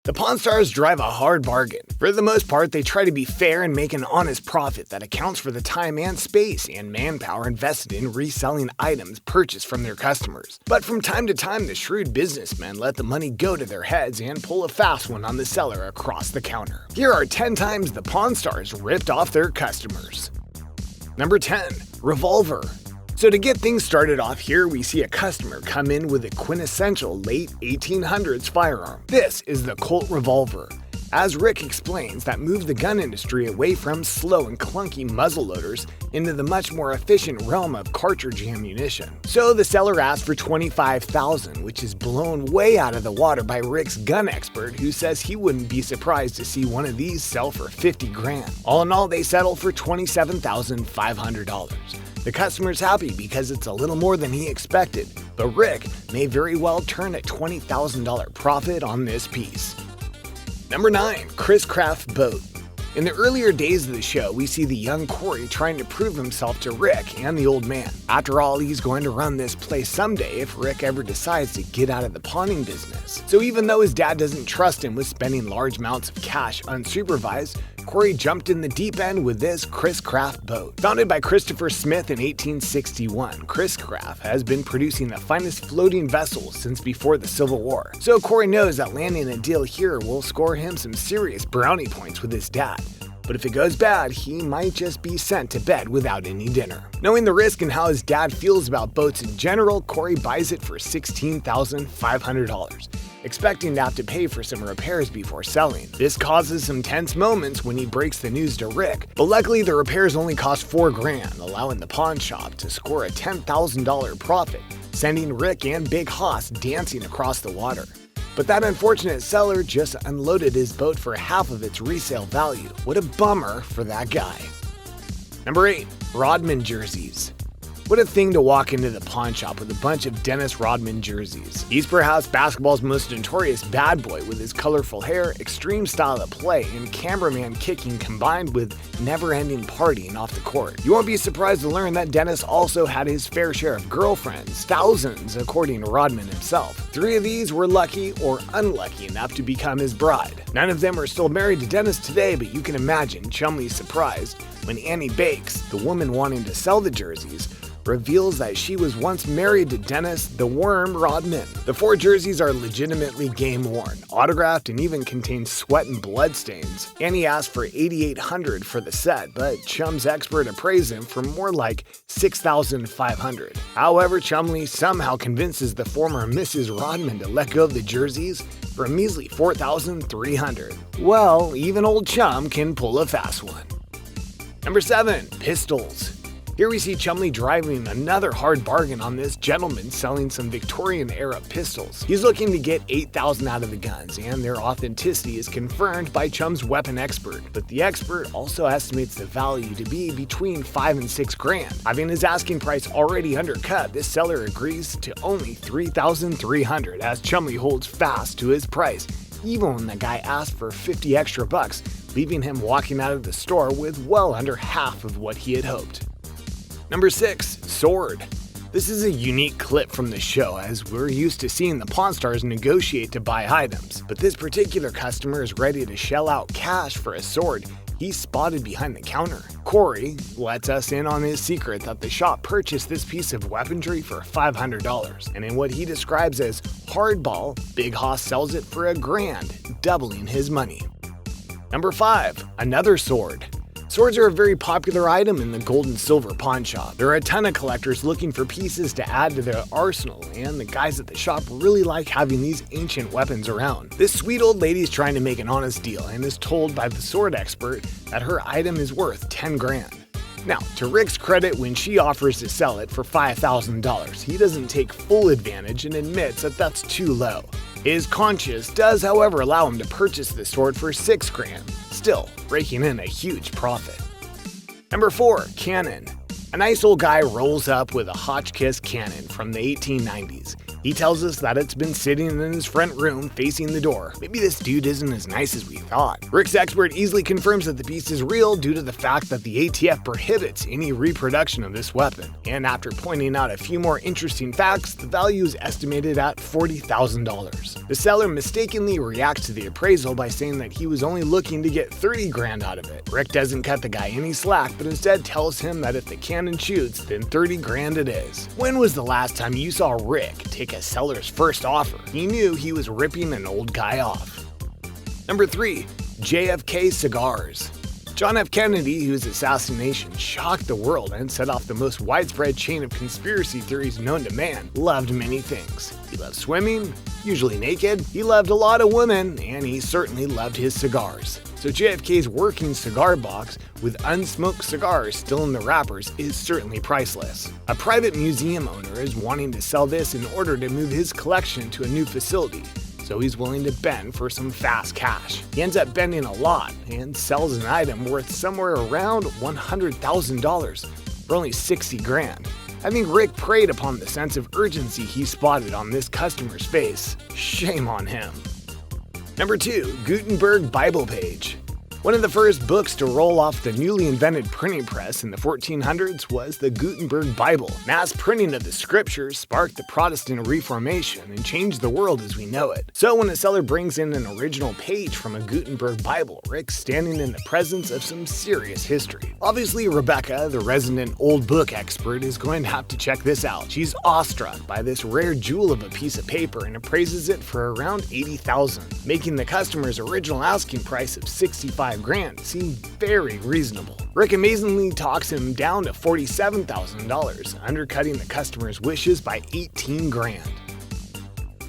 The Pawn Stars drive a hard bargain. For the most part, they try to be fair and make an honest profit that accounts for the time and space and manpower invested in reselling items purchased from their customers. But from time to time, the shrewd businessmen let the money go to their heads and pull a fast one on the seller across the counter. Here are 10 times the Pawn Stars ripped off their customers. Number 10. Revolver. So to get things started off here, we see a customer come in with a quintessential late 1800s firearm. This is the Colt revolver. As Rick explains, that moved the gun industry away from slow and clunky muzzleloaders into the much more efficient realm of cartridge ammunition. So the seller asked for $25,000, which is blown way out of the water by Rick's gun expert, who says he wouldn't be surprised to see one of these sell for $50,000. All in all, they settled for $27,500. The customer's happy because it's a little more than he expected, but Rick may very well turn a $20,000 profit on this piece. Number 9. Chris Craft Boat. In the earlier days of the show, we see the young Corey trying to prove himself to Rick and the old man. After all, he's going to run this place someday if Rick ever decides to get out of the pawning business. So even though his dad doesn't trust him with spending large amounts of cash unsupervised, Corey jumped in the deep end with this Chris Craft boat. Founded by Christopher Smith in 1861, Chris Craft has been producing the finest floating vessels since before the Civil War. So Corey knows that landing a deal here will score him some serious brownie points with his dad. But if it goes bad, he might just be sent to bed without any dinner. Knowing the risk and how his dad feels about boats in general, Corey buys it for $16,500. expecting to have to pay for some repairs before selling. This causes some tense moments when he breaks the news to Rick, but luckily the repairs only cost $4,000, allowing the pawn shop to score a $10,000 profit, sending Rick and Big Hoss dancing across the water. But that unfortunate seller just unloaded his boat for half of its resale value. What a bummer for that guy. Number 8. Rodman jerseys. What a thing to walk into the pawn shop with a bunch of Dennis Rodman jerseys. He's perhaps basketball's most notorious bad boy with his colorful hair, extreme style of play, and cameraman kicking combined with never-ending partying off the court. You won't be surprised to learn that Dennis also had his fair share of girlfriends, thousands according to Rodman himself. 3 of these were lucky or unlucky enough to become his bride. None of them are still married to Dennis today, but you can imagine Chumley's surprise when Annie Bakes, the woman wanting to sell the jerseys, reveals that she was once married to Dennis the Worm Rodman. The 4 jerseys are legitimately game-worn, autographed, and even contain sweat and blood stains. Annie asked for $8,800 for the set, but Chum's expert appraised him for more like $6,500. However, Chumley somehow convinces the former Mrs. Rodman to let go of the jerseys for a measly $4,300. Well, even old Chum can pull a fast one. Number 7. Pistols. Here we see Chumley driving another hard bargain on this gentleman selling some Victorian-era pistols. He's looking to get $8,000 out of the guns, and their authenticity is confirmed by Chum's weapon expert. But the expert also estimates the value to be between $5,000 and $6,000. Having his asking price already undercut, this seller agrees to only $3,300 as Chumley holds fast to his price, even when the guy asked for $50 extra bucks, leaving him walking out of the store with well under half of what he had hoped. Number 6. Sword. This is a unique clip from the show, as we're used to seeing the Pawn Stars negotiate to buy items, but this particular customer is ready to shell out cash for a sword he's spotted behind the counter. Corey lets us in on his secret that the shop purchased this piece of weaponry for $500, and in what he describes as hardball, Big Hoss sells it for $1,000, doubling his money. Number 5. Another sword. Swords are a very popular item in the gold and silver pawn shop. There are a ton of collectors looking for pieces to add to their arsenal, and the guys at the shop really like having these ancient weapons around. This sweet old lady is trying to make an honest deal and is told by the sword expert that her item is worth $10,000. Now, to Rick's credit, when she offers to sell it for $5,000, he doesn't take full advantage and admits that that's too low. His conscience does, however, allow him to purchase the sword for $6,000, still raking in a huge profit. Number 4. Cannon. A nice old guy rolls up with a Hotchkiss cannon from the 1890s. He tells us that it's been sitting in his front room facing the door. Maybe this dude isn't as nice as we thought. Rick's expert easily confirms that the piece is real due to the fact that the ATF prohibits any reproduction of this weapon. And after pointing out a few more interesting facts, the value is estimated at $40,000. The seller mistakenly reacts to the appraisal by saying that he was only looking to get 30 grand out of it. Rick doesn't cut the guy any slack, but instead tells him that if the cannon shoots, then 30 grand it is. When was the last time you saw Rick take a seller's first offer? He knew he was ripping an old guy off. Number 3. JFK cigars. John F. Kennedy, whose assassination shocked the world and set off the most widespread chain of conspiracy theories known to man, loved many things. He loved swimming, usually naked, he loved a lot of women, and he certainly loved his cigars. So JFK's working cigar box with unsmoked cigars still in the wrappers is certainly priceless. A private museum owner is wanting to sell this in order to move his collection to a new facility, so he's willing to bend for some fast cash. He ends up bending a lot and sells an item worth somewhere around $100,000 for only 60 grand. I think Rick preyed upon the sense of urgency he spotted on this customer's face. Shame on him. Number 2. Gutenberg Bible Page. One of the first books to roll off the newly invented printing press in the 1400s was the Gutenberg Bible. Mass printing of the scriptures sparked the Protestant Reformation and changed the world as we know it. So when a seller brings in an original page from a Gutenberg Bible, Rick's standing in the presence of some serious history. Obviously, Rebecca, the resident old book expert, is going to have to check this out. She's awestruck by this rare jewel of a piece of paper and appraises it for around $80,000, making the customer's original asking price of $65 grand seem very reasonable. Rick amazingly talks him down to $47,000, undercutting the customer's wishes by 18 grand.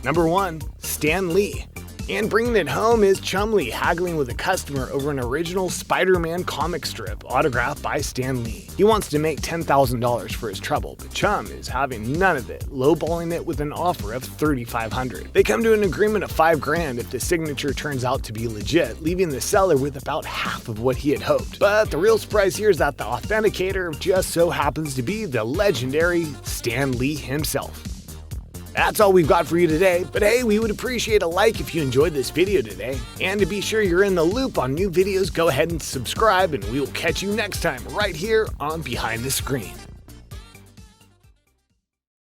Number 1. Stan Lee. And bringing it home is Chumlee haggling with a customer over an original Spider-Man comic strip autographed by Stan Lee. He wants to make $10,000 for his trouble, but Chum is having none of it, lowballing it with an offer of $3,500. They come to an agreement of $5 grand if the signature turns out to be legit, leaving the seller with about half of what he had hoped. But the real surprise here is that the authenticator just so happens to be the legendary Stan Lee himself. That's all we've got for you today, but hey, we would appreciate a like if you enjoyed this video today. And to be sure you're in the loop on new videos, go ahead and subscribe, and we will catch you next time right here on Behind the Screen.